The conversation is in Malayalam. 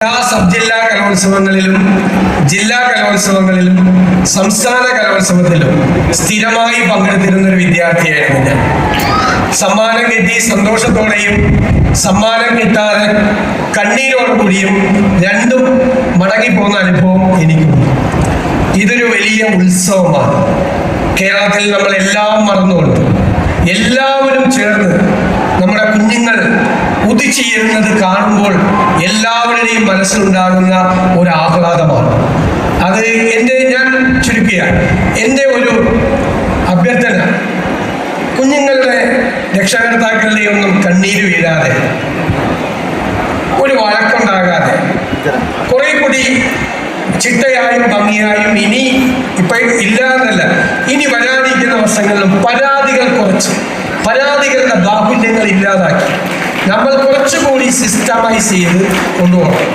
എല്ലാ സബ് ജില്ലാ കലോത്സവങ്ങളിലും ജില്ലാ കലോത്സവങ്ങളിലും സംസ്ഥാന കലോത്സവത്തിലും സ്ഥിരമായി പങ്കെടുത്തിരുന്ന ഒരു വിദ്യാർത്ഥിയായിരുന്നു ഞാൻ. സമ്മാനം കിട്ടി സന്തോഷത്തോടെയും സമ്മാനം കിട്ടാതെ കണ്ണീരോടുകൂടിയും രണ്ടും മടങ്ങിപ്പോകുന്ന അനുഭവം എനിക്കുണ്ട്. ഇതൊരു വലിയ ഉത്സവമാണ്. കേരളത്തിൽ നമ്മൾ എല്ലാം മറന്നുകൊണ്ട് എല്ലാവരും ചേർന്ന് നമ്മുടെ കുഞ്ഞുങ്ങൾ ഉദിച്ചുയരുന്നത് കാണുമ്പോൾ എല്ലാവരുടെയും മനസ്സിലുണ്ടാകുന്ന ഒരു ആഹ്ലാദമാണ്. അത് ഞാൻ ചുരുക്കുകയാണ്. എൻ്റെ ഒരു അഭ്യർത്ഥന, കുഞ്ഞുങ്ങളുടെ രക്ഷകർത്താക്കളുടെ ഒന്നും കണ്ണീര് വീഴാതെ, ഒരു വഴക്കുണ്ടാകാതെ, കുറെ കൂടി ചിട്ടയായും ഭംഗിയായും ഇനി ഇല്ലാന്നല്ല, ഇനി വരാനിരിക്കുന്ന വർഷങ്ങളിലും പരാതികളുടെ ബാഹുല്യങ്ങൾ ഇല്ലാതാക്കി നമ്മൾ കുറച്ചുകൂടി സിസ്റ്റമൈസ് ചെയ്ത് കൊണ്ടുപോകണം.